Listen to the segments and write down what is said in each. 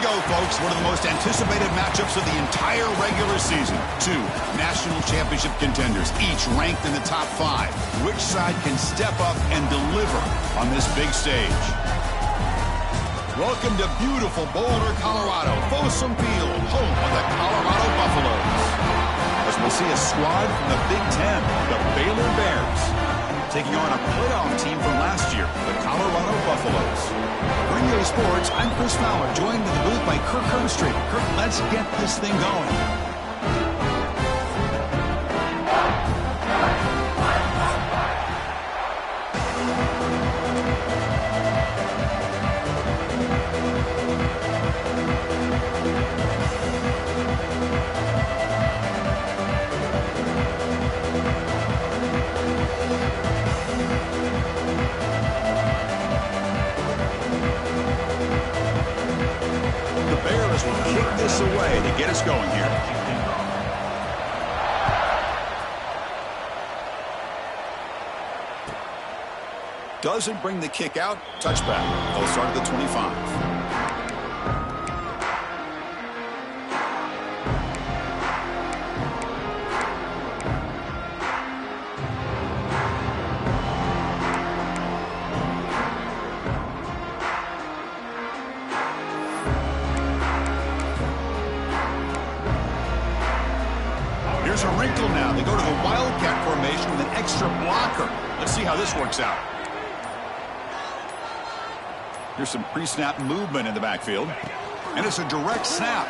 go, folks. One of the most anticipated matchups of the entire regular season. Two national championship contenders, each ranked in the top 5. Which side can step up and deliver on this big stage? Welcome to beautiful Boulder, Colorado, Folsom Field, home of the Colorado Buffaloes. As we'll see a squad from the Big Ten, the Baylor Bears, taking on a playoff team from last year, the Colorado Buffaloes. For NBA Sports, I'm Chris Fowler, joined in the booth by Kirk Herbstreit. Kirk, let's get this thing going. Kick this away to get us going here. Doesn't bring the kick out. Touchback. They'll start at the 25. Here's a wrinkle now. They go to the Wildcat formation with an extra blocker. Let's see how this works out. Here's some pre-snap movement in the backfield. And it's a direct snap.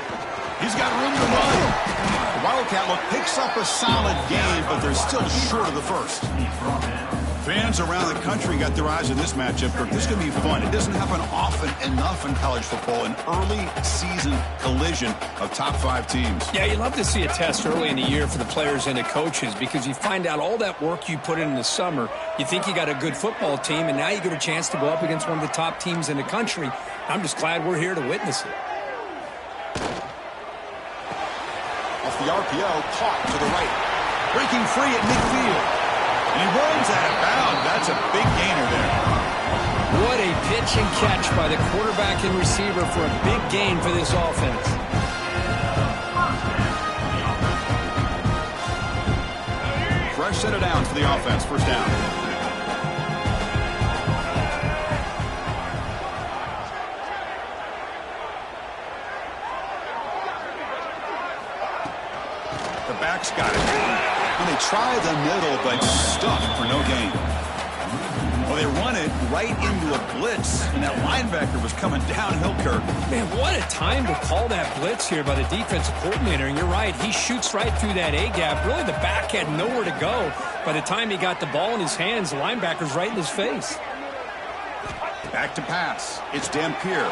He's got room to run. The Wildcat look picks up a solid gain, but they're still short of the first. Fans around the country got their eyes on this matchup. This is going to be fun. It doesn't happen often enough in college football, an early season collision of top 5 teams. Yeah, you love to see a test early in the year for the players and the coaches because you find out all that work you put in the summer. You think you got a good football team, and now you get a chance to go up against one of the top teams in the country. I'm just glad we're here to witness it. Off the RPO, caught to the right. Breaking free at midfield. And he runs out of bounds. That's a big gainer there. What a pitch and catch by the quarterback and receiver for a big gain for this offense. Fresh set of downs for the offense. First down. The back's got it. And they try the middle, but stuffed for no gain. Well, they run it right into a blitz, and that linebacker was coming downhill, Kirk. Man, what a time to call that blitz here by the defensive coordinator. And you're right, he shoots right through that A-gap. Really, the back had nowhere to go. By the time he got the ball in his hands, the linebacker's right in his face. Back to pass. It's Dampier.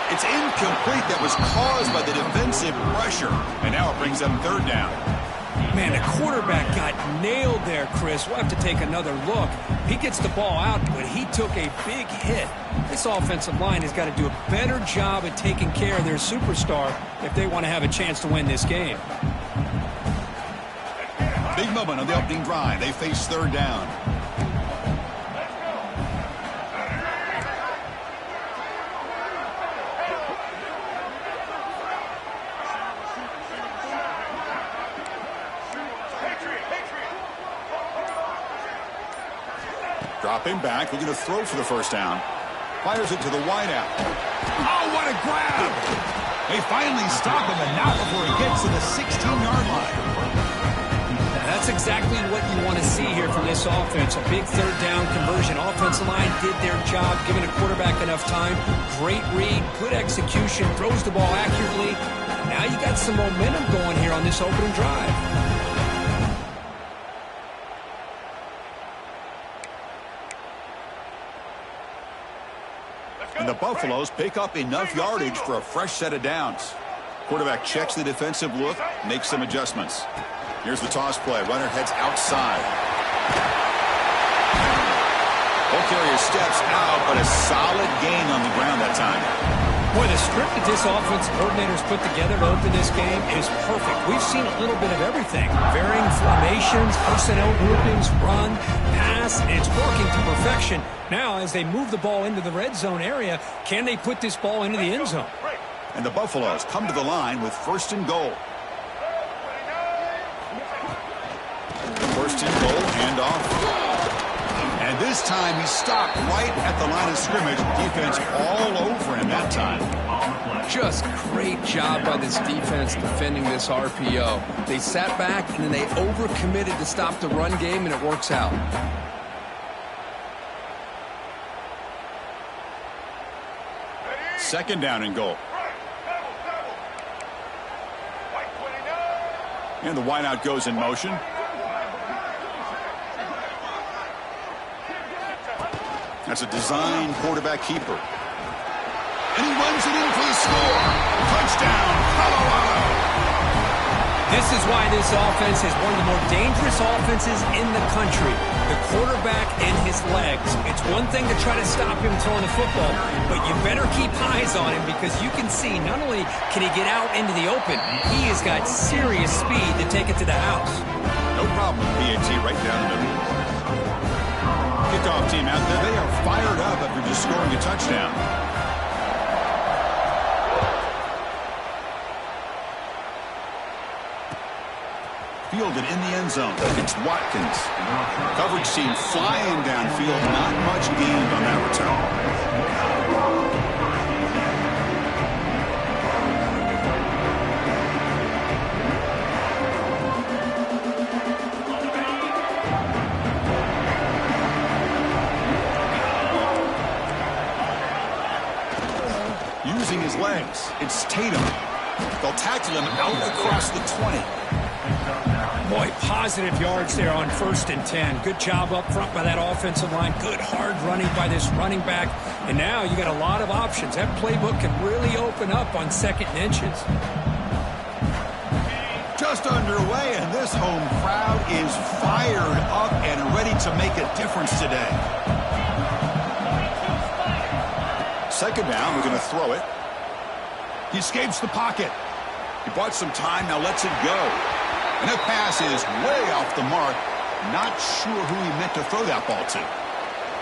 It's incomplete. That was caused by the defensive pressure. And now it brings them third down. Man, the quarterback got nailed there, Chris. We'll have to take another look. He gets the ball out, but he took a big hit. This offensive line has got to do a better job at taking care of their superstar if they want to have a chance to win this game. Big moment on the opening drive. They face third down. Dropping back, looking to throw for the first down. Fires it to the wideout. Oh, what a grab! They finally stop him, and not before he gets to the 16-yard line. That's exactly what you want to see here from this offense. A big third down conversion. Offensive line did their job, giving the quarterback enough time. Great read, good execution, throws the ball accurately. Now you got some momentum going here on this opening drive. And the Buffaloes pick up enough yardage for a fresh set of downs. Quarterback checks the defensive look, makes some adjustments. Here's the toss play. Runner heads outside. Ball carrier steps out, but a solid gain on the ground that time. Boy, the script that this offensive coordinator's put together to open this game is perfect. We've seen a little bit of everything. Varying formations, personnel groupings, run, pass, and it's working to perfection. Now, as they move the ball into the red zone area, can they put this ball into the end zone? And the Buffaloes come to the line with 1st and goal. 1st and goal, handoff. And this time he stopped right at the line of scrimmage. Defense all over him that time. Just great job by this defense defending this RPO. They sat back and then they overcommitted to stop the run game, and it works out. Second down and goal. And the wideout goes in motion. That's a design quarterback keeper. And he runs it in for the score. Touchdown, Colorado. This is why this offense is one of the more dangerous offenses in the country. The quarterback and his legs. It's one thing to try to stop him throwing the football, but you better keep eyes on him because you can see not only can he get out into the open, he has got serious speed to take it to the house. No problem with PAT right down the middle. Kickoff team out there. They are fired up after just scoring a touchdown. Fielded in the end zone. It's Watkins. Coverage team flying downfield. Not much gained on that return. Using his legs. It's Tatum. They'll tackle him out across the 20. Boy, positive yards there on 1st and 10. Good job up front by that offensive line. Good hard running by this running back. And now you got a lot of options. That playbook can really open up on 2nd and inches. Just underway, and this home crowd is fired up and ready to make a difference today. 2nd down, we're going to throw it. He escapes the pocket. He bought some time, now lets it go. And that pass is way off the mark. Not sure who he meant to throw that ball to.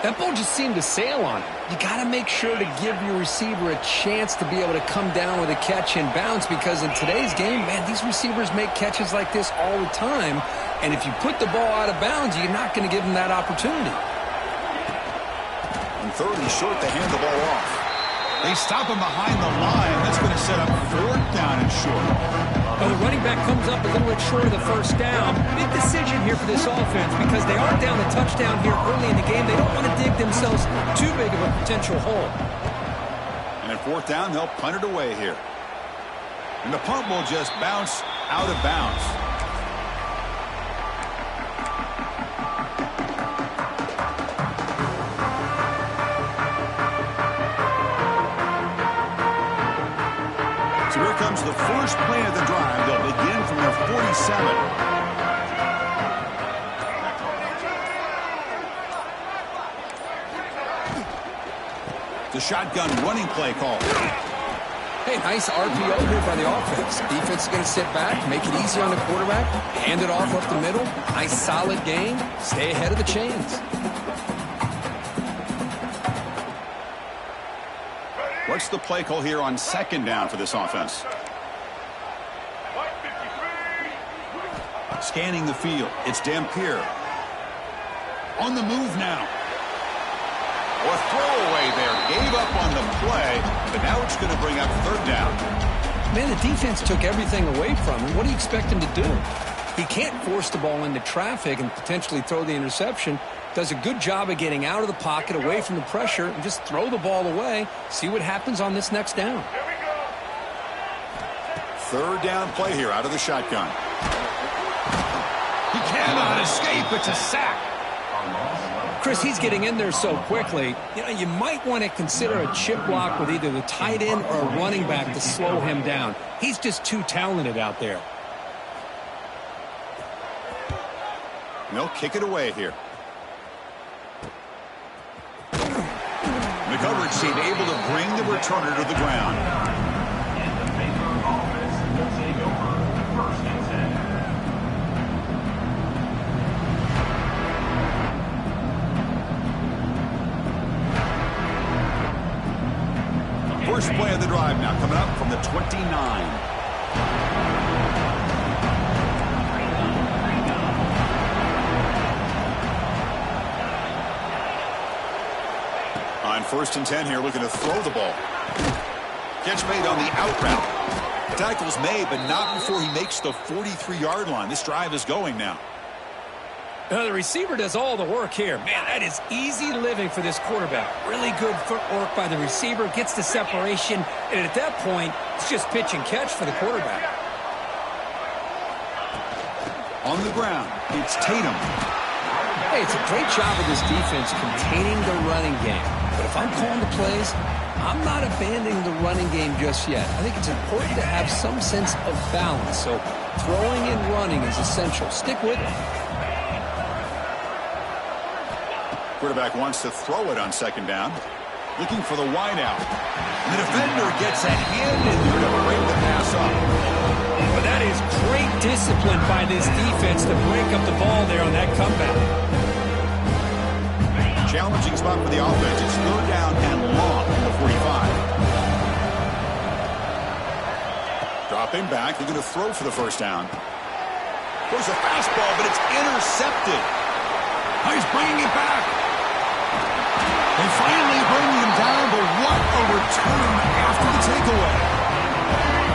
That ball just seemed to sail on him. You got to make sure to give your receiver a chance to be able to come down with a catch and bounce, because in today's game, man, these receivers make catches like this all the time. And if you put the ball out of bounds, you're not going to give them that opportunity. On 3rd and short, they hand the ball off. They stop him behind the line. That's going to set up 4th down and short. Well, the running back comes up a little bit short of the 1st down. Big decision here for this offense because they are down a touchdown here early in the game. They don't want to dig themselves too big of a potential hole. And at 4th down, they'll punt it away here. And the punt will just bounce out of bounds. So here comes the first play of the drive. They'll begin from their 47. The shotgun running play call. Hey, nice RPO here by the offense. Defense is going to sit back, make it easy on the quarterback, hand it off up the middle. Nice solid game. Stay ahead of the chains. What's the play call here on 2nd down for this offense? Scanning the field. It's Dampier. On the move now. A throwaway there. Gave up on the play, but now it's going to bring up 3rd down. Man, the defense took everything away from him. What do you expect him to do? He can't force the ball into traffic and potentially throw the interception. Does a good job of getting out of the pocket, away from the pressure, and just throw the ball away. See what happens on this next down. 3rd down play here out of the shotgun. He cannot escape. It's a sack. Chris, he's getting in there so quickly. You know, you might want to consider a chip block with either the tight end or a running back to slow him down. He's just too talented out there. And they'll kick it away here. The coverage team able to bring the returner to the ground. first play of the drive now, coming up from the 29. On 1st and 10 here, looking to throw the ball. Catch made on the out route. Tackle's made, but not before he makes the 43-yard line. This drive is going now. The receiver does all the work here. Man, that is easy living for this quarterback. Really good footwork by the receiver, gets the separation, and at that point, it's just pitch and catch for the quarterback. On the ground, it's Tatum. Hey, it's a great job of this defense containing the running game. But if I'm calling the plays, I'm not abandoning the running game just yet. I think it's important to have some sense of balance. So throwing and running is essential. Stick with it. Quarterback wants to throw it on 2nd down. Looking for the wideout. And the defender gets a hand in there to break the pass up. But that is great discipline by this defense to break up the ball there on that comeback. Challenging spot for the offense. It's 3rd down and long from the 45. Dropping back, looking to throw for the 1st down. There's a fastball, but it's intercepted. He's bringing it back. They finally bring him down, but what a return after the takeaway.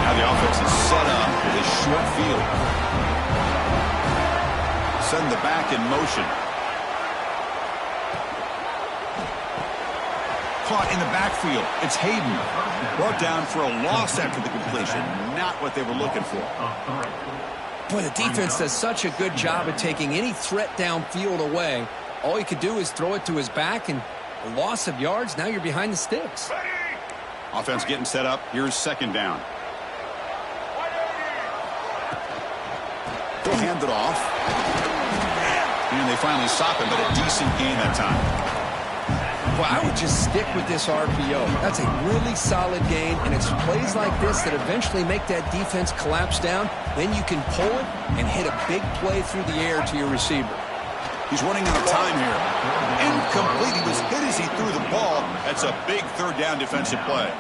Now the offense is set up with a short field. Send the back in motion. Caught in the backfield. It's Hayden. Brought down for a loss after the completion. Not what they were looking for. Boy, the defense does such a good job of taking any threat downfield away. All he could do is throw it to his back, and a loss of yards, now you're behind the sticks. Offense getting set up. Here's 2nd down. They'll hand it off. And they finally stop him, but a decent gain that time. Well, I would just stick with this RPO. That's a really solid gain, and it's plays like this that eventually make that defense collapse down. Then you can pull it and hit a big play through the air to your receiver. He's running out of time here. Incomplete. He was hit as he threw the ball. That's a big 3rd down defensive play.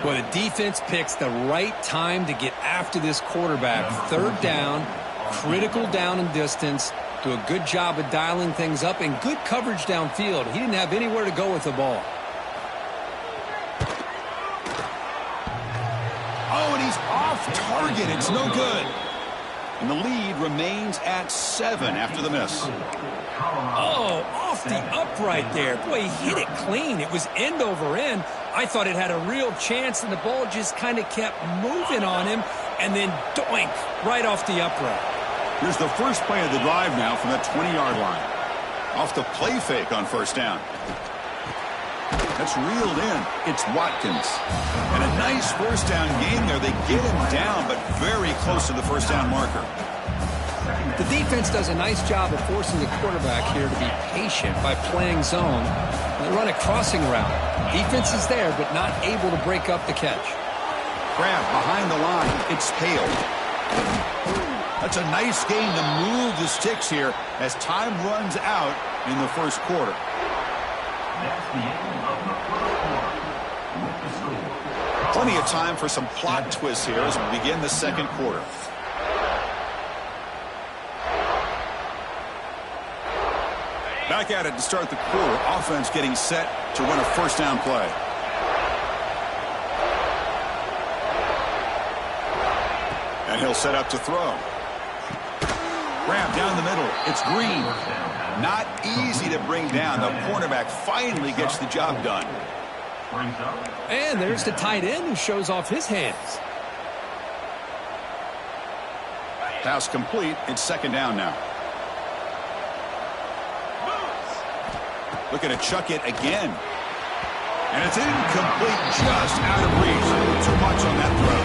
Well, the defense picks the right time to get after this quarterback. 3rd down, critical down and distance. Do a good job of dialing things up and good coverage downfield. He didn't have anywhere to go with the ball. Oh, and he's off target. It's no good. And the lead remains at 7 after the miss. Oh, off the upright there. Boy, he hit it clean. It was end over end. I thought it had a real chance, and the ball just kind of kept moving on him, and then doink, right off the upright. Here's the first play of the drive now from that 20-yard line. Off the play fake on 1st down. That's reeled in. It's Watkins. And a nice 1st down gain there. They get him down, but very close to the 1st down marker. The defense does a nice job of forcing the quarterback here to be patient by playing zone. They run a crossing route. Defense is there, but not able to break up the catch. Grab behind the line. It's Hale. That's a nice gain to move the sticks here as time runs out in the 1st quarter. Plenty of time for some plot twists here as we begin the 2nd quarter. Back at it to start the quarter. Offense getting set to run a 1st down play. And he'll set up to throw. Grab down the middle. It's Green. Not easy to bring down. The cornerback finally gets the job done. And there's the tight end who shows off his hands. Pass complete. It's 2nd down now. Looking to chuck it again. And it's incomplete, just out of reach. Too much on that throw.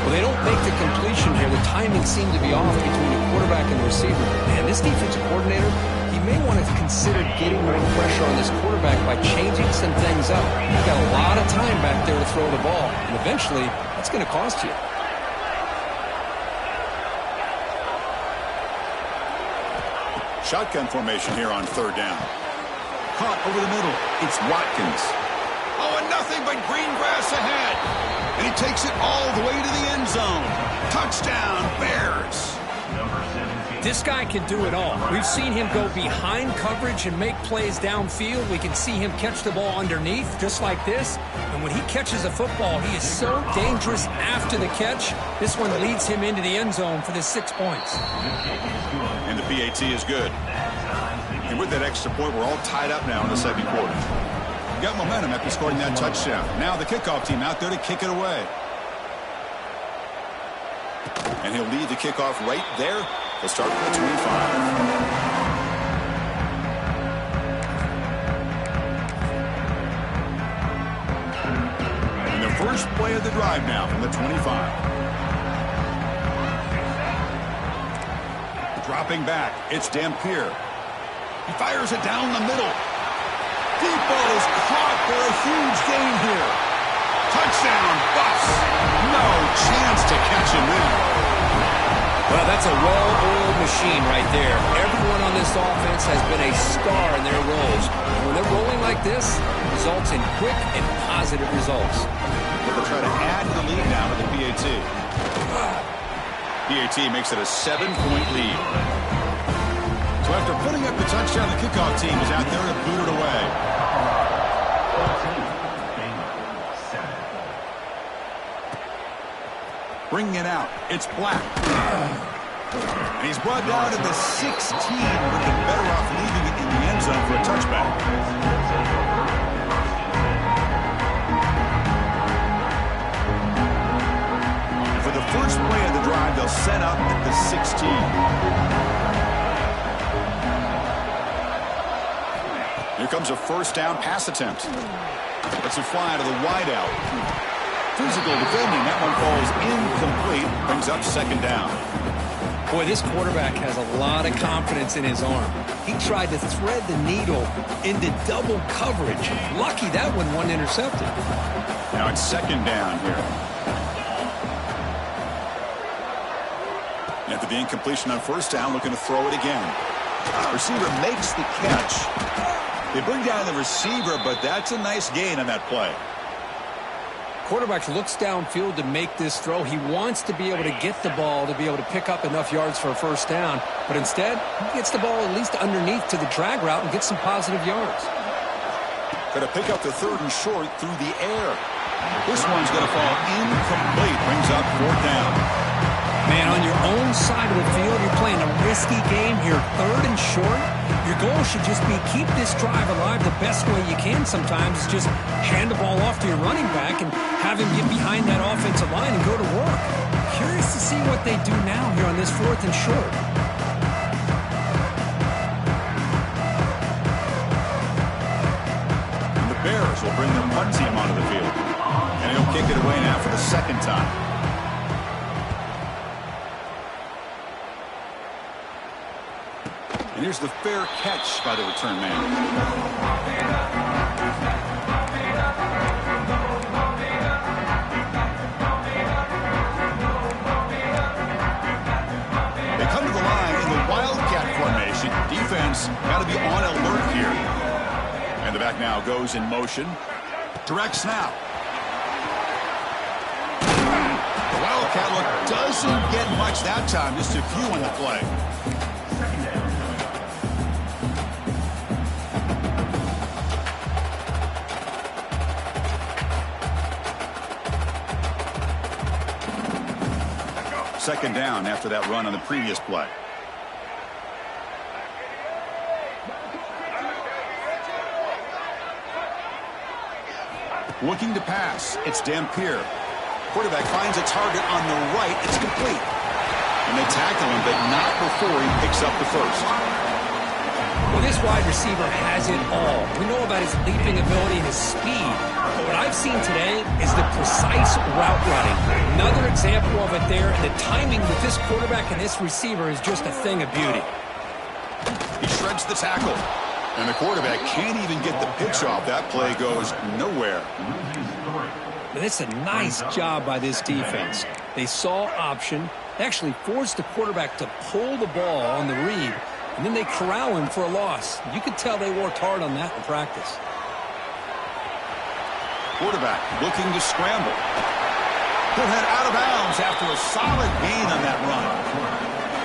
Well, they don't make the completion here. The timing seemed to be off between the quarterback and the receiver. Man, this defensive coordinator, he may want to consider getting more pressure on this quarterback by changing some things up. He's got a lot of time back there to throw the ball, and eventually, that's going to cost you. Shotgun formation here on 3rd down. Caught over the middle. It's Watkins. Oh, and nothing but green grass ahead. And he takes it all the way to the end zone. Touchdown, Bears. This guy can do it all. We've seen him go behind coverage and make plays downfield. We can see him catch the ball underneath, just like this. And when he catches a football, he is so dangerous after the catch. This one leads him into the end zone for the 6 points. And the PAT is good. And with that extra point, we're all tied up now in the second quarter. Got momentum after scoring that touchdown. Now the kickoff team out there to kick it away. And he'll lead the kickoff right there. He'll start at the 25. And the first play of the drive now from the 25. Dropping back, it's Dampier. He fires it down the middle. Deep ball is caught for a huge gain here. Touchdown, Buffs. No chance to catch him there. Well, that's a well-oiled machine right there. Everyone on this offense has been a star in their roles. And when they're rolling like this, it results in quick and positive results. They'll try to add to the lead now with the PAT. PAT makes it a 7-point lead. So after putting up the touchdown, the kickoff team is out there to boot it away. Bringing it out, it's Black. And he's brought down to the 16. Would have been better off leaving it in the end zone for a touchback. And for the first play of the drive, they'll set up at the 16. Here comes a first down pass attempt. Let's it fly to the wideout. Physical defending. That one falls incomplete. Brings up second down. Boy, this quarterback has a lot of confidence in his arm. He tried to thread the needle into double coverage. Lucky that one wasn't intercepted. Now it's second down here. After the incompletion on first down, looking to throw it again. Receiver makes the catch. They bring down the receiver, but that's a nice gain on that play. Quarterback looks downfield to make this throw. He wants to be able to get the ball to be able to pick up enough yards for a first down. But instead, he gets the ball at least underneath to the drag route and gets some positive yards. Going to pick up the third and short through the air. This one's going to fall incomplete. Brings up fourth down. Man, on your own side of the field, you're playing a risky game here. Third and short. Your goal should just be keep this drive alive the best way you can sometimes. Is just hand the ball off to your running back and have him get behind that offensive line and go to work. Curious to see what they do now here on this fourth and short. And the Bears will bring their punt team onto the field. And he'll kick it away now for the second time. And here's the fair catch by the return man. They come to the line in the Wildcat formation. Defense got to be on alert here. And the back now goes in motion. Direct snap. The Wildcat look doesn't get much that time. Just a few on the play. Second down after that run on the previous play. Looking to pass. It's Dampier. Quarterback finds a target on the right. It's complete. And they tackle him, but not before he picks up the first. Well, this wide receiver has it all. We know about his leaping ability and his speed. But what I've seen today is the precise route running. Another example of it there. And the timing with this quarterback and this receiver is just a thing of beauty. He shreds the tackle. And the quarterback can't even get the pitch off. That play goes nowhere. But it's a nice job by this defense. They saw option. They actually forced the quarterback to pull the ball on the read. And then they corral him for a loss. You could tell they worked hard on that in practice. Quarterback looking to scramble. He'll head out of bounds after a solid gain on that run.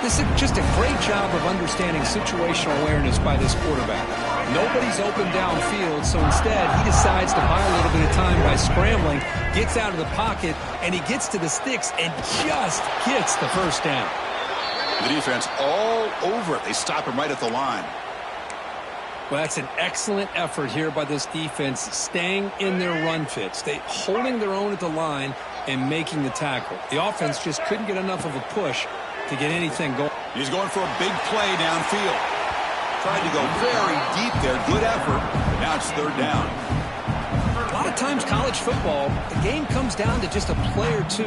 This is just a great job of understanding situational awareness by this quarterback. Nobody's open downfield, so instead he decides to buy a little bit of time by scrambling, gets out of the pocket, and he gets to the sticks and just gets the first down. The defense all over it. They stop him right at the line. Well, that's an excellent effort here by this defense, staying in their run fits. They holding their own at the line and making the tackle. The offense just couldn't get enough of a push to get anything going. He's going for a big play downfield. Tried to go very deep there. Good effort. But now it's third down. A lot of times college football, the game comes down to just a play or two.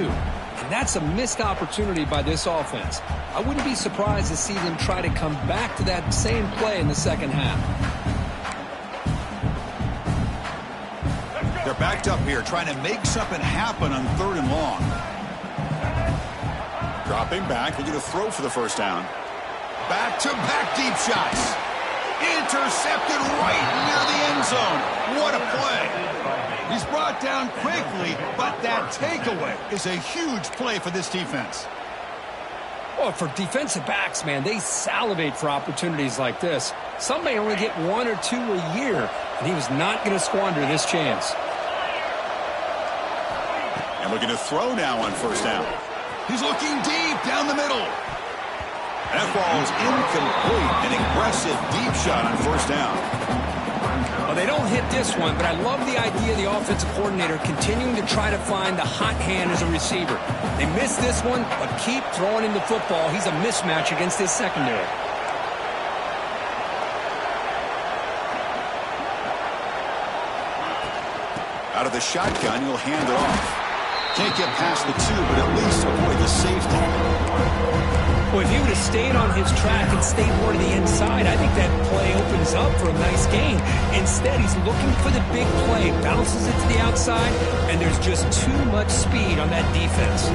And that's a missed opportunity by this offense. I wouldn't be surprised to see them try to come back to that same play in the second half. They're backed up here, trying to make something happen on third and long. Dropping back, looking to throw for the first down. Back-to-back deep shots. Intercepted right near the end zone. What a play. He's brought down quickly, but that takeaway is a huge play for this defense. Well, for defensive backs, man, they salivate for opportunities like this. Some may only get one or two a year, and he was not going to squander this chance. And looking to throw now on first down. He's looking deep down the middle. That ball is incomplete. An aggressive deep shot on first down. Well, they don't hit this one, but I love the idea of the offensive coordinator continuing to try to find the hot hand as a receiver. They missed this one, but keep throwing him the football. He's a mismatch against his secondary. Out of the shotgun, he'll hand it off. Can't get past the two, but at least avoid the safety. Well, if he would have stayed on his track and stayed more to the inside, I think that play opens up for a nice gain. Instead, he's looking for the big play, bounces it to the outside, and there's just too much speed on that defense.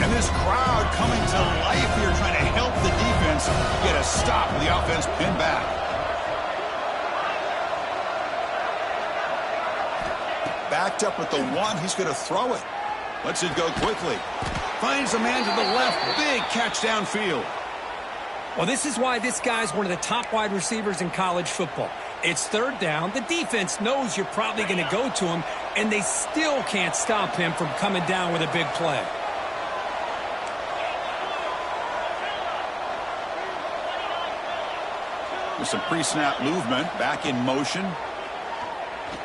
And this crowd coming to life here, trying to help the defense get a stop with the offense pinned back. Backed up at the one, he's going to throw it. Lets it go quickly. Finds a man to the left. Big catch downfield. Well, this is why this guy's one of the top wide receivers in college football. It's third down. The defense knows you're probably going to go to him, and they still can't stop him from coming down with a big play. With some pre-snap movement, back in motion.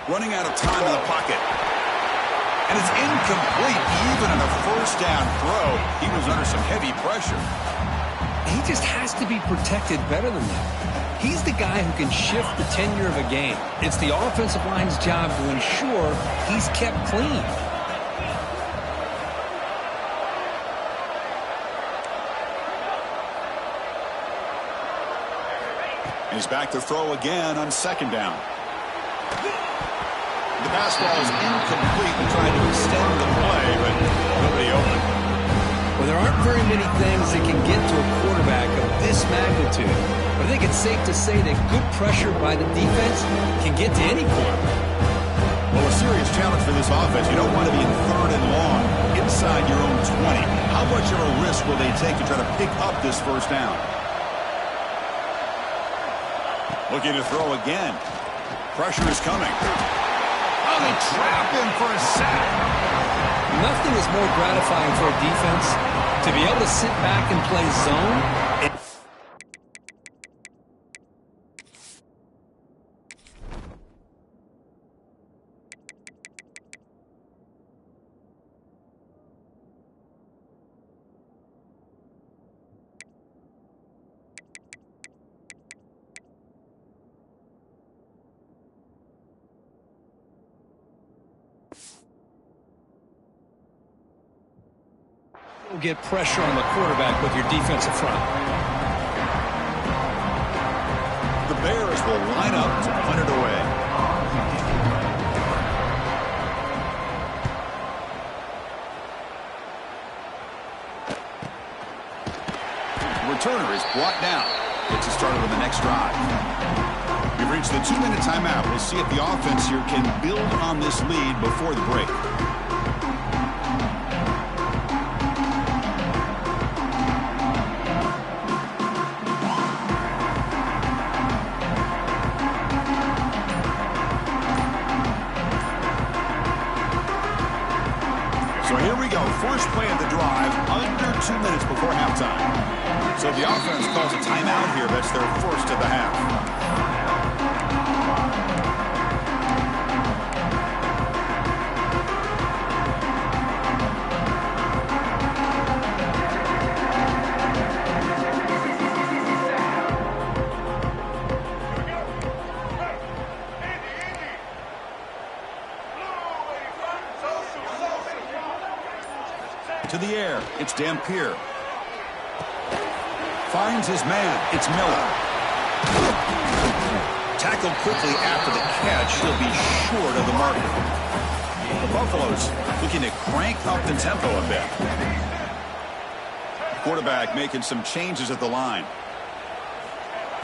Running out of time in the pocket. And it's incomplete. Even on a first down throw, he was under some heavy pressure. He just has to be protected better than that. He's the guy who can shift the tenure of a game. It's the offensive line's job to ensure he's kept clean. He's back to throw again on second down. The pass ball is incomplete and trying to extend the play, but nobody open. Well, there aren't very many things that can get to a quarterback of this magnitude. But I think it's safe to say that good pressure by the defense can get to any quarterback. Well, a serious challenge for this offense. You don't want to be in third and long inside your own 20. How much of a risk will they take to try to pick up this first down? Looking to throw again. Pressure is coming. Oh, they trap him for a sack. Nothing is more gratifying for a defense to be able to sit back and play zone. Get pressure on the quarterback with your defensive front. The Bears will line up to punt it away. The returner is brought down. gets us started on the next drive. We've reached the 2-minute timeout. We'll see if the offense here can build on this lead before the break. So here we go. First play of the drive, under 2 minutes before halftime. So the offense calls a timeout here. That's their first of the half. To the air, it's Dampier. Finds his man, it's Miller. Tackled quickly after the catch, he'll be short of the marker. The Buffaloes looking to crank up the tempo a bit. Quarterback making some changes at the line.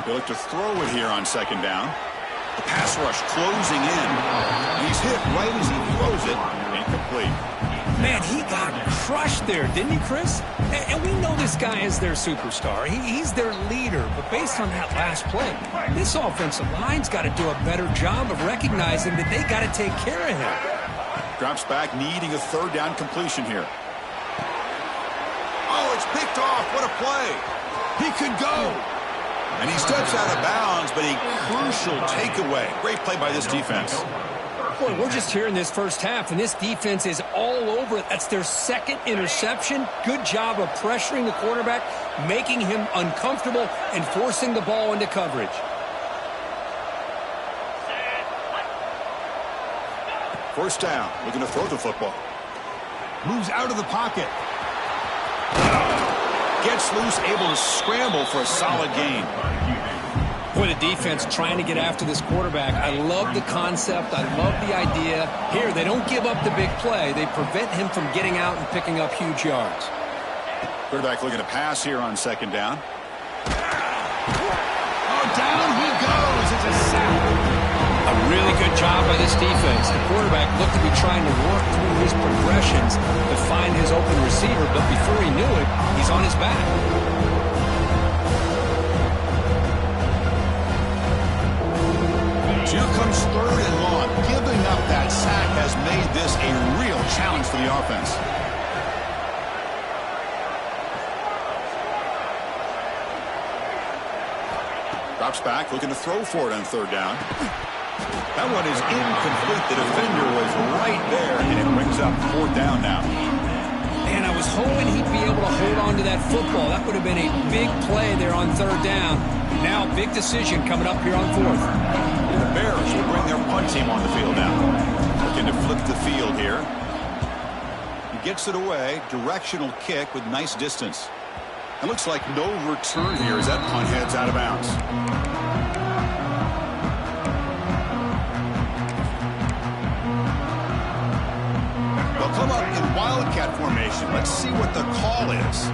They look to throw it here on second down. The pass rush closing in. He's hit right as he throws it. Incomplete. Man, he got crushed there, didn't he, Chris? And we know this guy is their superstar. He's their leader. But based on that last play, this offensive line's got to do a better job of recognizing that they got to take care of him. Drops back, needing a third down completion here. Oh, it's picked off. What a play. He could go. And he steps out of bounds, but a crucial takeaway. Great play by this defense. Boy, we're just here in this first half, and this defense is all over it. That's their second interception. Good job of pressuring the quarterback, making him uncomfortable, and forcing the ball into coverage. First down, looking to throw the football. Moves out of the pocket. Gets loose, able to scramble for a solid gain. Boy, the defense trying to get after this quarterback. I love the concept. I love the idea. Here, they don't give up the big play. They prevent him from getting out and picking up huge yards. Quarterback looking to pass here on second down. Oh, down he goes. It's a sack. A really good job by this defense. The quarterback looked to be trying to work through his progressions to find his open receiver, but before he knew it, he's on his back. Here comes third and long. Giving up that sack has made this a real challenge for the offense. Drops back, looking to throw for it on third down. That one is incomplete. The defender was right there, and it brings up fourth down now. Man, I was hoping he'd be able to hold on to that football. That would have been a big play there on third down. Now, big decision coming up here on fourth. The Bears will bring their punt team on the field now. Looking to flip the field here. He gets it away. Directional kick with nice distance. It looks like no return here as that punt heads out of bounds. They'll come up in Wildcat formation. Let's see what the call is.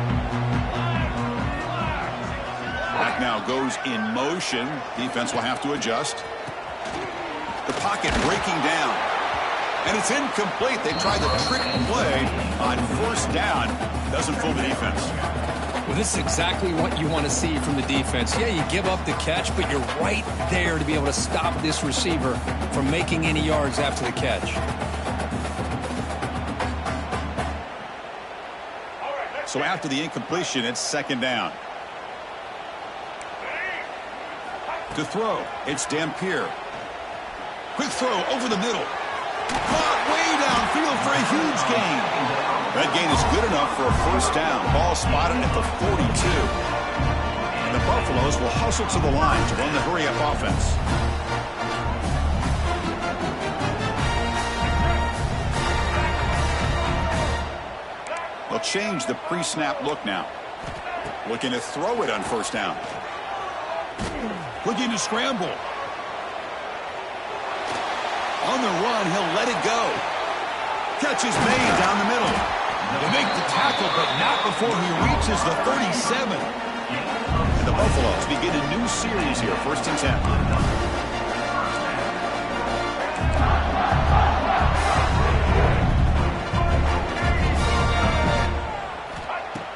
Back now goes in motion. Defense will have to adjust. The pocket breaking down. And it's incomplete. They tried the trick play on first down. Doesn't fool the defense. Well, this is exactly what you want to see from the defense. Yeah, you give up the catch, but you're right there to be able to stop this receiver from making any yards after the catch. So after the incompletion, it's second down. To throw, it's Dampier. Quick throw over the middle. Caught way downfield for a huge gain. That gain is good enough for a first down. Ball spotted at the 42. And the Buffaloes will hustle to the line to run the hurry-up offense. They'll change the pre-snap look now. Looking to throw it on first down. Looking to scramble. On the run, he'll let it go. Catch is made down the middle. They make the tackle, but not before he reaches the 37. And the Buffaloes to begin a new series here, 1st and 10.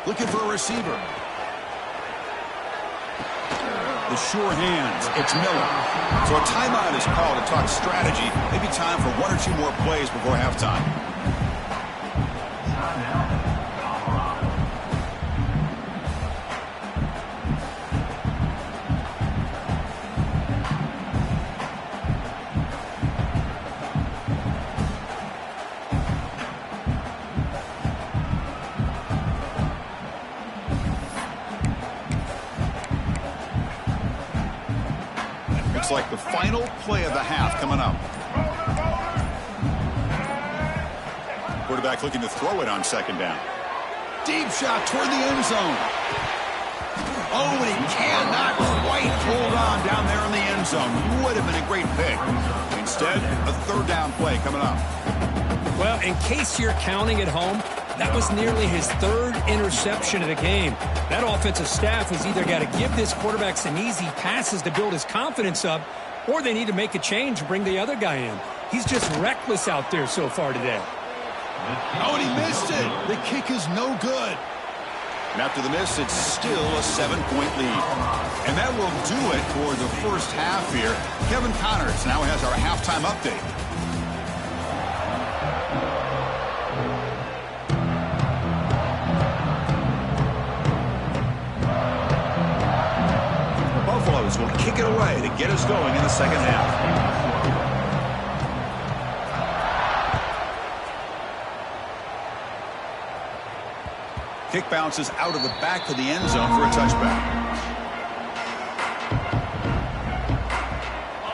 Looking for a receiver. The sure hands. It's Miller. So a timeout is called to talk strategy. Maybe time for 1 or 2 more plays before halftime. Looks like the final play of the half coming up. Quarterback looking to throw it on 2nd down. Deep shot toward the end zone. Oh, and he cannot quite hold on down there in the end zone. Would have been a great pick. Instead, a 3rd down play coming up. Well, in case you're counting at home, that was nearly his 3rd interception of the game. That offensive staff has either got to give this quarterback some easy passes to build his confidence up, or they need to make a change and bring the other guy in. He's just reckless out there so far today. Oh, and he missed it. The kick is no good. And after the miss, it's still a 7-point lead. And that will do it for the first half here. Kevin Connors now has our halftime update. Will kick it away to get us going in the 2nd half. Kick bounces out of the back of the end zone for a touchback.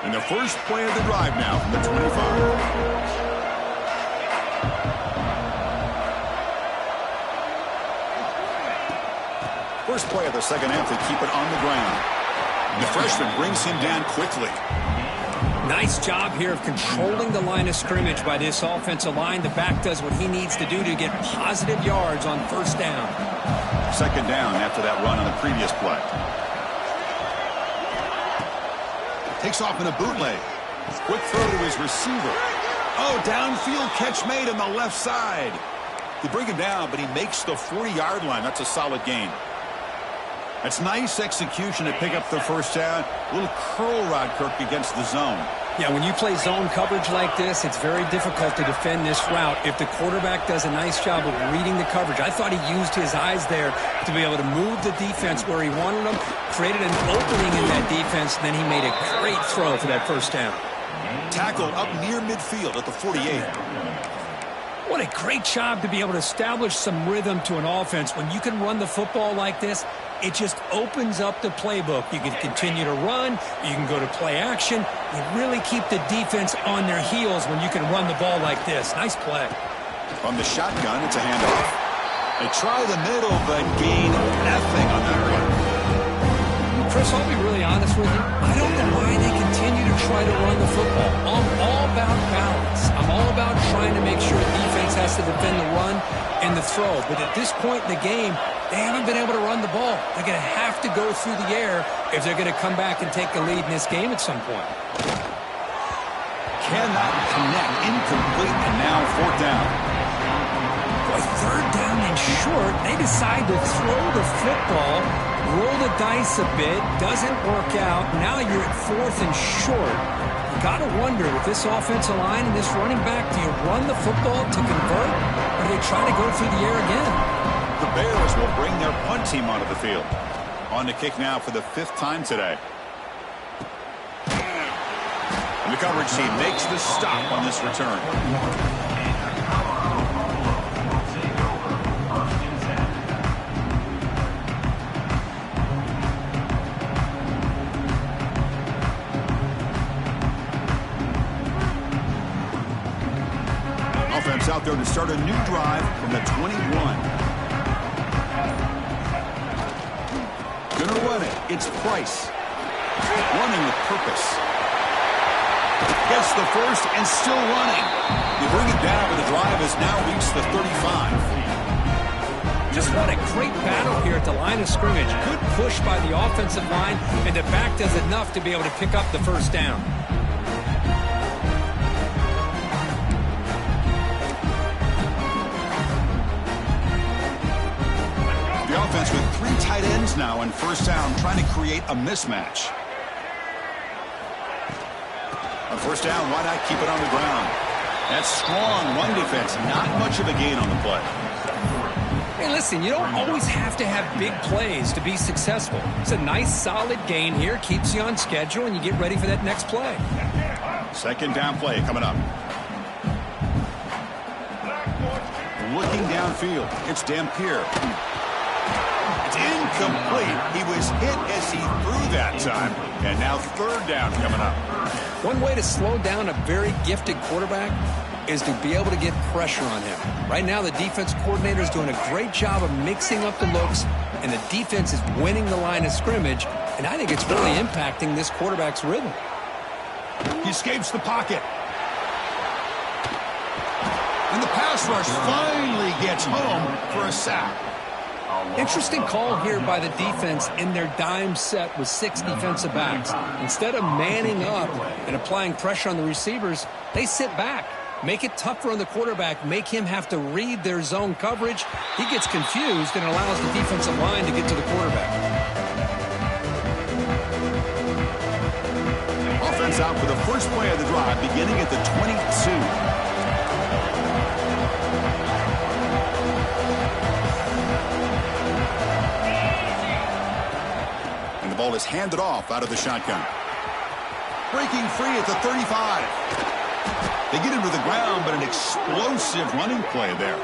And the first play of the drive now from the 25. First play of the 2nd half, they keep it on the ground. The freshman brings him down quickly. Nice job here of controlling the line of scrimmage by this offensive line. The back does what he needs to do to get positive yards on 1st down. 2nd down after that run on the previous play. Takes off in a bootleg. Quick throw to his receiver. Oh, downfield catch made on the left side. They bring him down, but he makes the 40-yard line. That's a solid gain. That's nice execution to pick up the 1st down. A little curl rod, Kirk, against the zone. Yeah, when you play zone coverage like this, it's very difficult to defend this route if the quarterback does a nice job of reading the coverage. I thought he used his eyes there to be able to move the defense where he wanted them, created an opening in that defense, and then he made a great throw for that 1st down. Tackled up near midfield at the 48. What a great job to be able to establish some rhythm to an offense. When you can run the football like this, it just opens up the playbook. You can continue to run. You can go to play action. You really keep the defense on their heels when you can run the ball like this. Nice play. On the shotgun, it's a handoff. They try the middle, but gain nothing on that run. Chris, I'll be really honest with you. I don't know why they continue to try to run the football. I'm all about balance. I'm all about trying to make sure the defense has to defend the run and the throw. But at this point in the game, they haven't been able to run the ball. They're going to have to go through the air if they're going to come back and take the lead in this game at some point. Cannot connect. Incomplete, and now 4th down. Boy, 3rd down and short. They decide to throw the football, roll the dice a bit, doesn't work out. Now you're at 4th and short. You got to wonder, with this offensive line and this running back, do you run the football to convert, or do they try to go through the air again? The Bears will bring their punt team onto the field. On to kick now for the 5th time today. And the coverage team makes the stop on this return. Offense out there to start a new drive from the 21. Gonna run it. It's Price. Running with purpose. Gets the first and still running. They bring it down, but the drive has now reached the 35. Just what a great battle here at the line of scrimmage. Good push by the offensive line, and the back does enough to be able to pick up the first down. The offense with 3 tight ends now in first down, trying to create a mismatch. On first down, why not keep it on the ground? That's strong run defense. Not much of a gain on the play. Hey, listen, you don't always have to have big plays to be successful. It's a nice, solid gain here. Keeps you on schedule, and you get ready for that next play. Second down play coming up. Looking downfield. It's Dampier. It's incomplete. He was hit as he threw that time. And now third down coming up. One way to slow down a very gifted quarterback is to be able to get pressure on him. Right now, the defense coordinator is doing a great job of mixing up the looks, and the defense is winning the line of scrimmage, and I think it's really impacting this quarterback's rhythm. He escapes the pocket. And the pass rush finally gets home for a sack. Interesting call here by the defense in their dime set with 6 defensive backs. Instead of manning up and applying pressure on the receivers, they sit back. Make it tougher on the quarterback. Make him have to read their zone coverage. He gets confused and allows the defensive line to get to the quarterback. Offense out for the first play of the drive, beginning at the 22. And the ball is handed off out of the shotgun. Breaking free at the 35. They get into the ground, but an explosive running play there.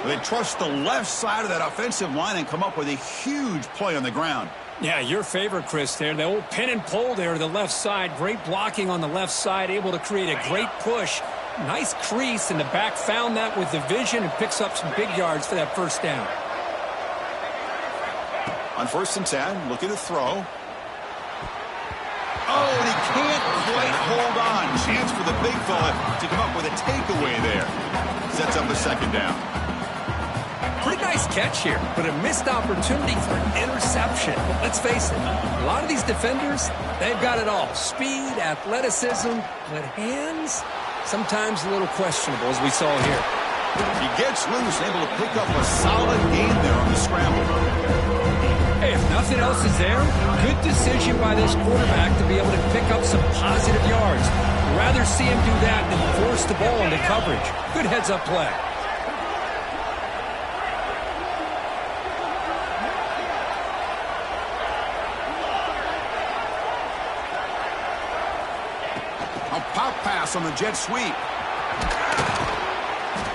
They trust the left side of that offensive line and come up with a huge play on the ground. Yeah, your favorite, Chris, there. The old pin and pull there to the left side. Great blocking on the left side, able to create a great push. Nice crease, and the back found that with the vision and picks up some big yards for that first down. On 1st and 10, looking to throw. Oh, and he can't quite hold on. Chance for the big fella to come up with a takeaway there. Sets up a second down. Pretty nice catch here, but a missed opportunity for an interception. Let's face it, a lot of these defenders, they've got it all. Speed, athleticism, but hands, sometimes a little questionable, as we saw here. He gets loose, able to pick up a solid gain there on the scramble. Hey, if nothing else is there, good decision by this quarterback to be able to pick up some positive yards. I'd rather see him do that than force the ball into coverage. Good heads-up play. A pop pass on the jet sweep.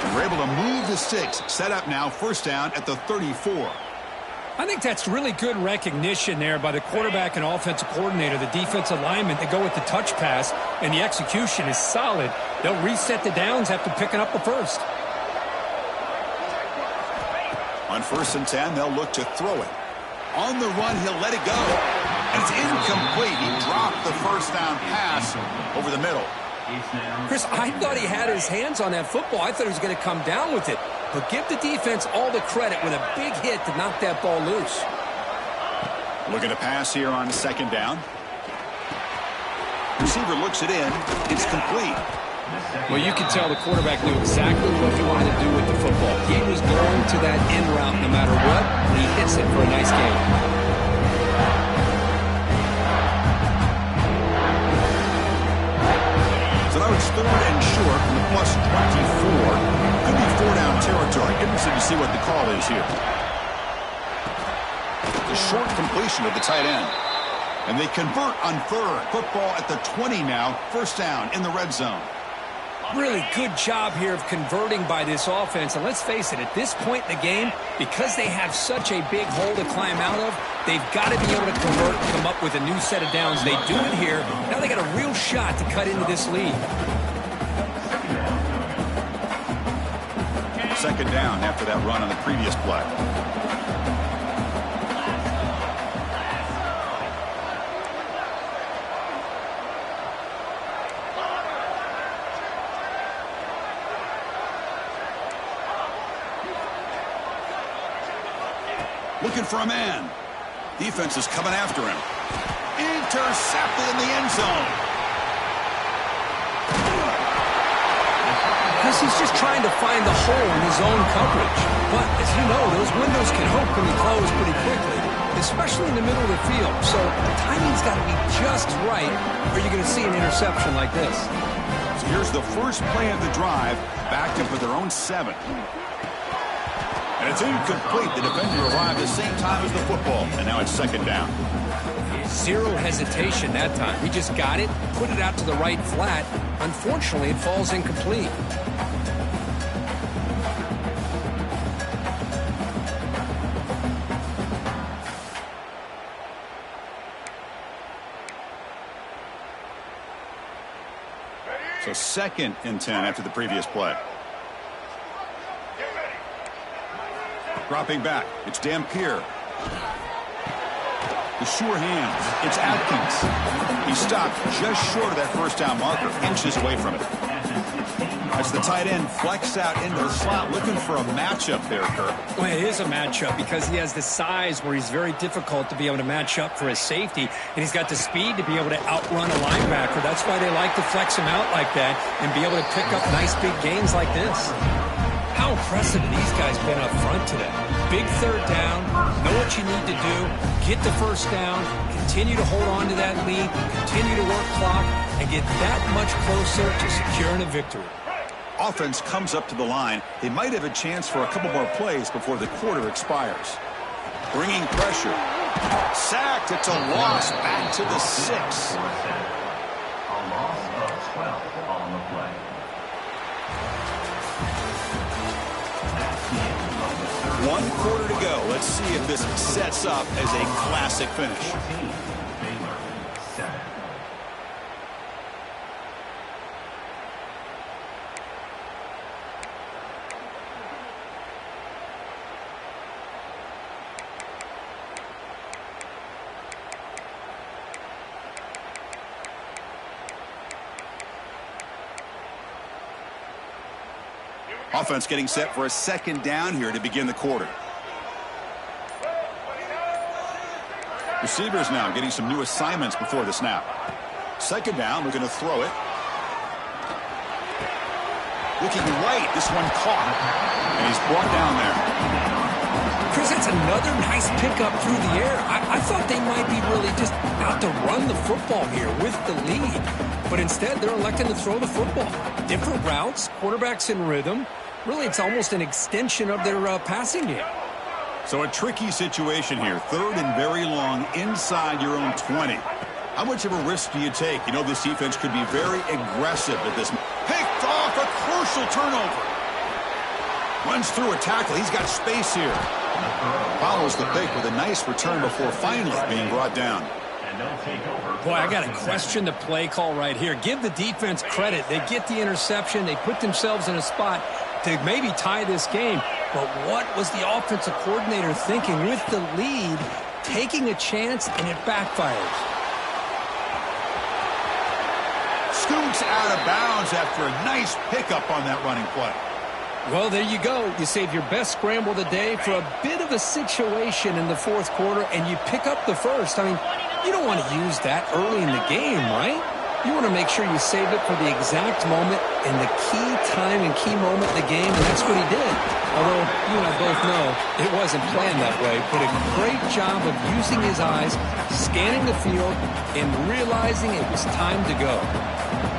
And we're able to move the sticks. Set up now, first down at the 34. I think that's really good recognition there by the quarterback and offensive coordinator, the defensive lineman. They go with the touch pass, and the execution is solid. They'll reset the downs after picking up the first. On 1st and 10, they'll look to throw it. On the run, he'll let it go. And it's incomplete. He dropped the first down pass over the middle. Chris, I thought he had his hands on that football. I thought he was going to come down with it. But give the defense all the credit with a big hit to knock that ball loose. Looking to pass here on 2nd down. Receiver looks it in. It's complete. Well, you can tell the quarterback knew exactly what he wanted to do with the football. He was going to that in route no matter what, and he hits it for a nice gain. So now it's 3rd and short from the plus 24. Could be 4-down territory. Interested to see what the call is here. The short completion of the tight end. And they convert on 3rd. Football at the 20 now. First down in the red zone. Really good job here of converting by this offense. And let's face it, at this point in the game, because they have such a big hole to climb out of, they've got to be able to convert and come up with a new set of downs. They do it here. Now they got a real shot to cut into this lead. 2nd down after that run on the previous play. Looking for a man. Defense is coming after him. Intercepted in the end zone. Because he's just trying to find the hole in his own coverage. But, as you know, those windows can open and close pretty quickly, especially in the middle of the field. So the timing's got to be just right, or you're going to see an interception like this. So here's the first play of the drive, backed up with their own 7. And it's incomplete. The defender arrived at the same time as the football, and now it's second down. Zero hesitation that time. He just got it, put it out to the right flat. Unfortunately, it falls incomplete. So 2nd and 10 after the previous play. Dropping back, it's Dampier. The sure hands, it's Atkins. He stopped just short of that first down marker, inches away from it. That's the tight end flex out into the slot, looking for a matchup there, Kirk. Well, it is a matchup because he has the size where he's very difficult to be able to match up for his safety, and he's got the speed to be able to outrun a linebacker. That's why they like to flex him out like that and be able to pick up nice big gains like this. How impressive have these guys been up front today? Big third down, know what you need to do, get the first down, continue to hold on to that lead, continue to work clock, and get that much closer to securing a victory. Offense comes up to the line. They might have a chance for a couple more plays before the quarter expires. Bringing pressure. Sacked. It's a loss. Back to the 6. A loss of 12 on the play. One quarter to go. Let's see if this sets up as a classic finish. Baylor 7. Offense getting set for a second down here to begin the quarter. Receivers now getting some new assignments before the snap. Second down, we're going to throw it. Looking right, this one caught. And he's brought down there. Chris, that's another nice pickup through the air. I thought they might be really just out to run the football here with the lead. But instead, they're electing to throw the football. Different routes, quarterbacks in rhythm. Really, it's almost an extension of their passing game. So a tricky situation here. Third and very long inside your own 20. How much of a risk do you take? You know this defense could be very aggressive at this. Picked off, a crucial turnover. Runs through a tackle. He's got space here. Follows the pick with a nice return before finally being brought down. Boy, I got to question the play call right here. Give the defense credit. They get the interception. They put themselves in a spot to maybe tie this game. But what was the offensive coordinator thinking with the lead, taking a chance, and it backfires? Scoots out of bounds after a nice pickup on that running play. Well, there you go. You save your best scramble of the day for a bit of a situation in the fourth quarter, and you pick up the first. I mean, you don't want to use that early in the game, right? You want to make sure you save it for the exact moment and the key time and key moment in the game, and that's what he did. Although, you and I both know it wasn't planned that way, but a great job of using his eyes, scanning the field, and realizing it was time to go.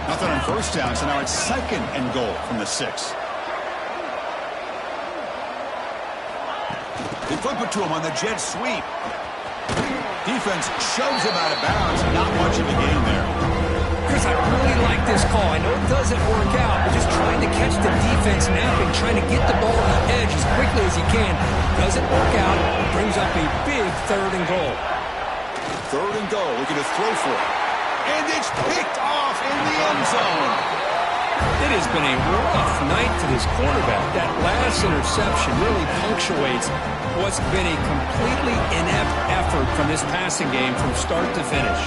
Nothing on first down, so now it's second and goal from the 6. They flip it to him on the jet sweep. Defense shoves him out of bounds. Not much of a gain there. Chris, I really like this call. I know it doesn't work out, but just trying to catch the defense napping, trying to get the ball on the edge as quickly as he can. Doesn't work out. Brings up a big third and goal. Third and goal. Looking to throw for it. And it's picked off in the end zone. It has been a rough night for this quarterback. That last interception really punctuates what's been a completely inept effort from this passing game from start to finish.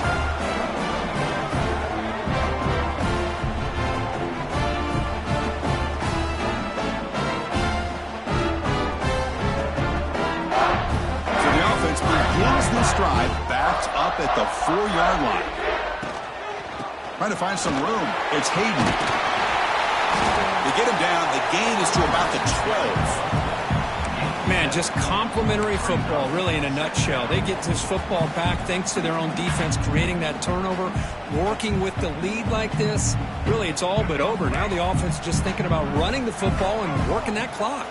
So picked up at the 4-yard line. Trying to find some room. It's Hayden. They get him down. The gain is to about the 12. Man, just complimentary football, really, in a nutshell. They get this football back thanks to their own defense, creating that turnover, working with the lead like this. Really, it's all but over. Now the offense is just thinking about running the football and working that clock.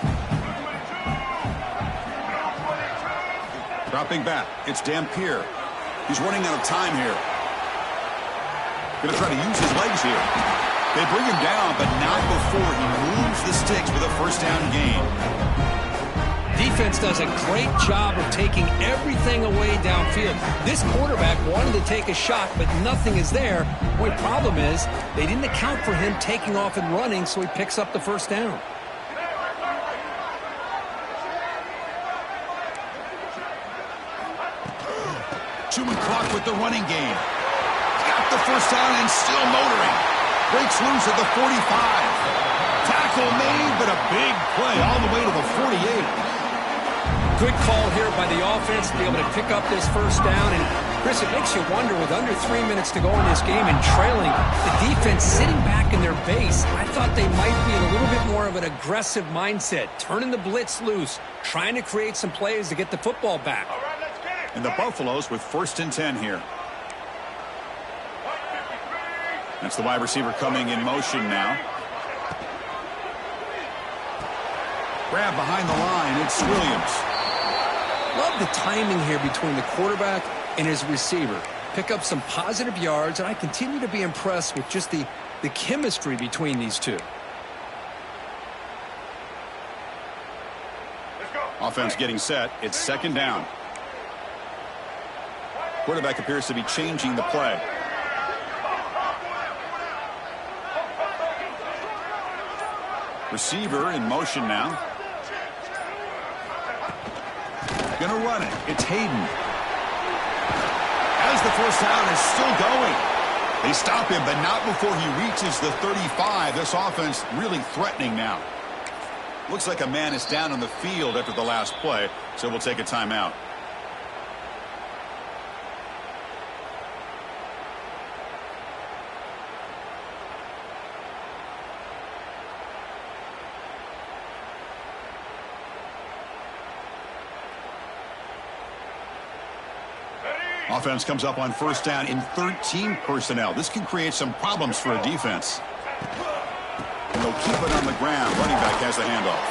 Dropping back, it's Dampier. He's running out of time here. Going to try to use his legs here. They bring him down, but not before he moves the sticks for the first down gain. Defense does a great job of taking everything away downfield. This quarterback wanted to take a shot, but nothing is there. The only problem is they didn't account for him taking off and running, so he picks up the first down. Chewing clock with the running game. Got the first down and still motoring. Breaks loose at the 45. Tackle made, but a big play all the way to the 48. Good call here by the offense to be able to pick up this first down. And, Chris, it makes you wonder, with under 3 minutes to go in this game and trailing, the defense sitting back in their base, I thought they might be in a little bit more of an aggressive mindset, turning the blitz loose, trying to create some plays to get the football back. And the Buffaloes with 1st and 10 here. That's the wide receiver coming in motion now. Grab behind the line. It's Williams. Love the timing here between the quarterback and his receiver. Pick up some positive yards, and I continue to be impressed with just the chemistry between these two. Offense getting set. It's 2nd down. Quarterback appears to be changing the play. Receiver in motion now. Gonna run it. It's Hayden. As the first down is still going. They stop him, but not before he reaches the 35. This offense really threatening now. Looks like a man is down on the field after the last play, so we'll take a timeout. Offense comes up on first down in 13 personnel. This can create some problems for a defense. And they'll keep it on the ground. Running back has the handoff.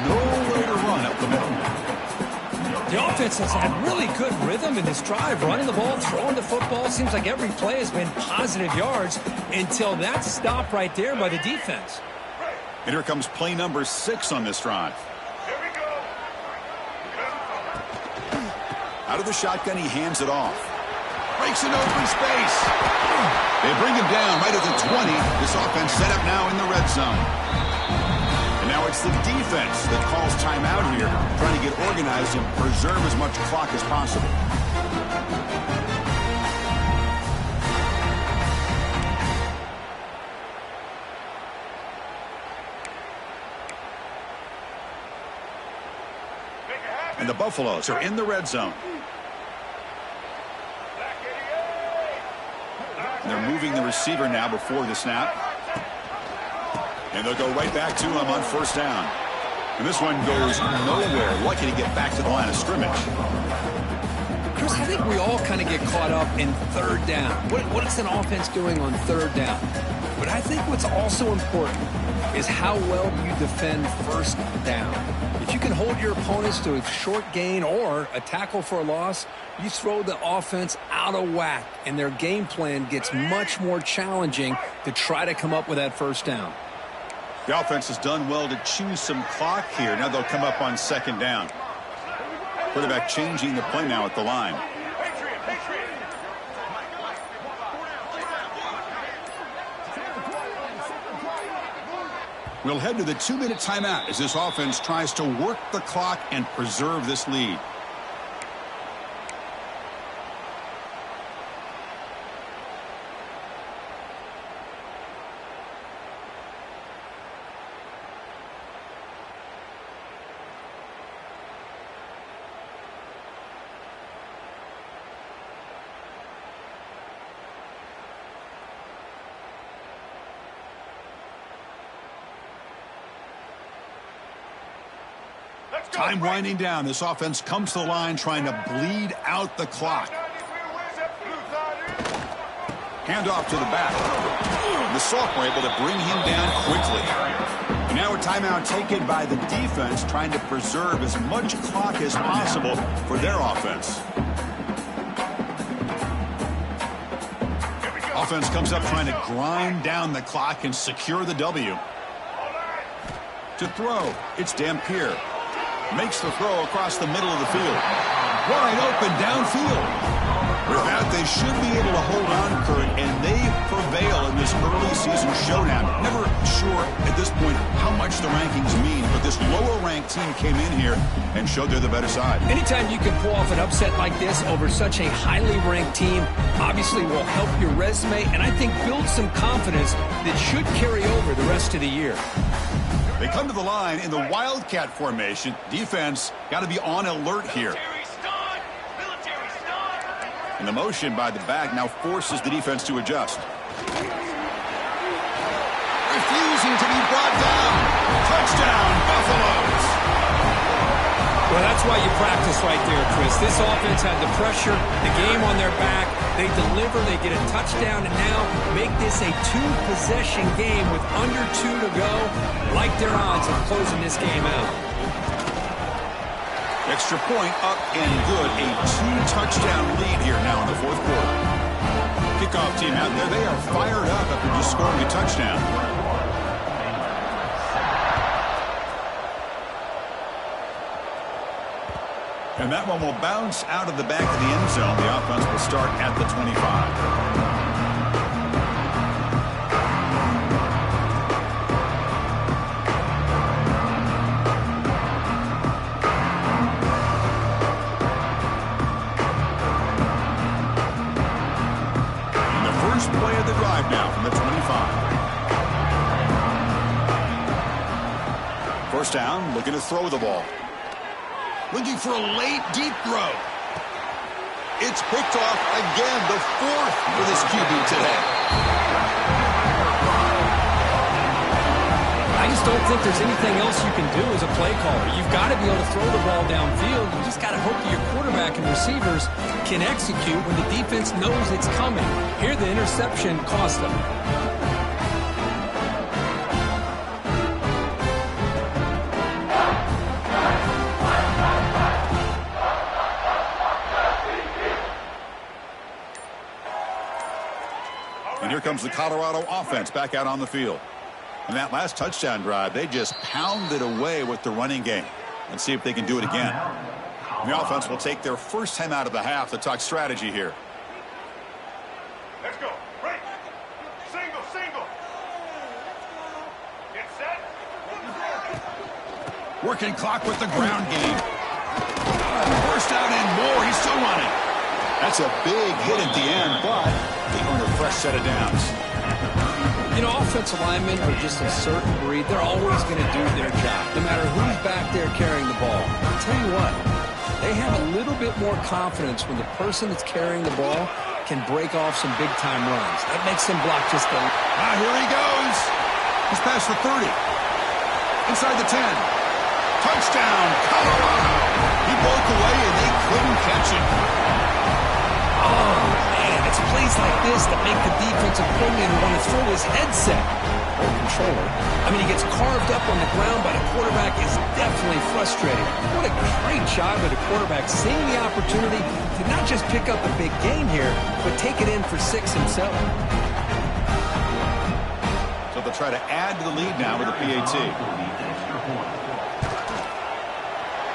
Nowhere to run up the middle. The offense has had really good rhythm in this drive, running the ball, throwing the football. Seems like every play has been positive yards until that stop right there by the defense. And here comes play number 6 on this drive. Out of the shotgun, he hands it off. Breaks an open space. They bring him down right at the 20. This offense set up now in the red zone. And now it's the defense that calls timeout here, trying to get organized and preserve as much clock as possible. And the Buffaloes are in the red zone. And they're moving the receiver now before the snap. And they'll go right back to him on first down. And this one goes nowhere. Lucky to get back to the line of scrimmage. Chris, I think we all kind of get caught up in third down. What is an offense doing on third down? But I think what's also important is how well you defend first down. If you can hold your opponents to a short gain or a tackle for a loss, you throw the offense out of whack, and their game plan gets much more challenging to try to come up with that first down. The offense has done well to choose some clock here. Now they'll come up on second down. Quarterback changing the play now at the line. We'll head to the 2-minute timeout as this offense tries to work the clock and preserve this lead. Time winding down. This offense comes to the line trying to bleed out the clock. Hand off to the back. The sophomore able to bring him down quickly. And now a timeout taken by the defense trying to preserve as much clock as possible for their offense. Offense comes up trying to grind down the clock and secure the W. To throw, it's Dampier. Makes the throw across the middle of the field. Wide open downfield. With that, they should be able to hold on, Kurt, and they prevail in this early season showdown. Never sure at this point how much the rankings mean, but this lower-ranked team came in here and showed they're the better side. Anytime you can pull off an upset like this over such a highly ranked team, obviously will help your resume, and I think build some confidence that should carry over the rest of the year. They come to the line in the Wildcat formation. Defense got to be on alert here. And the motion by the back now forces the defense to adjust. Refusing to be brought down. Touchdown, Buffaloes. Well, that's why you practice right there, Chris. This offense had the pressure, the game on their back. They deliver, they get a touchdown, and now make this a two-possession game with under 2 to go. Like their odds of closing this game out. Extra point up and good. A 2-touchdown lead here now in the fourth quarter. Kickoff team out there. They are fired up after just scoring a touchdown. And that one will bounce out of the back of the end zone. The offense will start at the 25. Play of the drive now from the 25. First down, looking to throw the ball. Looking for a late, deep throw. It's picked off again, the fourth for this QB today. I just don't think there's anything else you can do as a play caller. You've got to be able to throw the ball downfield. You just got to hope that your quarterback and receivers can execute when the defense knows it's coming. Here, the interception cost them. And here comes the Colorado offense back out on the field. And that last touchdown drive, they just pounded away with the running game. Let's see if they can do it again. The offense will take their first time out of the half to talk strategy here. Let's go. Break. Single, single. Get set. Working clock with the ground game. First out and more. He's still running. That's a big hit at the end, but they earn a fresh set of downs. You know, offensive linemen are just a certain breed. They're always going to do their job, no matter who's back there carrying the ball. I'll tell you what, they have a little bit more confidence when the person that's carrying the ball can break off some big-time runs. That makes them block just a... Ah, here he goes. He's past the 30. Inside the 10. Touchdown, Colorado. He broke away, and they couldn't catch him. Oh, man, it's plays like this that make the defensive coordinator want to throw his headset or controller. I mean, he gets carved up on the ground by the quarterback. Is definitely frustrating. What a great job by the quarterback seeing the opportunity to not just pick up a big gain here, but take it in for 6 himself. So they'll try to add to the lead now with the PAT.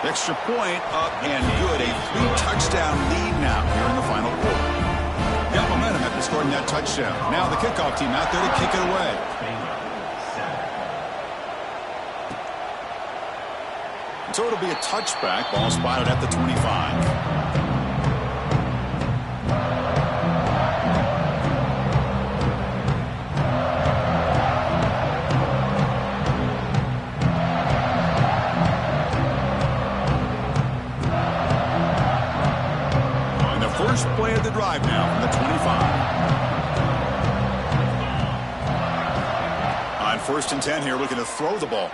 Extra point up and good. A 3-touchdown lead now here in the final quarter. Got momentum after scoring that touchdown. Now the kickoff team out there to kick it away. So it'll be a touchback. Ball spotted at the 25. First play of the drive now from the 25. On 1st and 10 here, looking to throw the ball.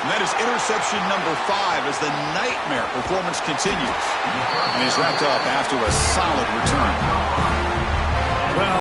And that is interception number 5 as the nightmare performance continues. And he's wrapped up after a solid return.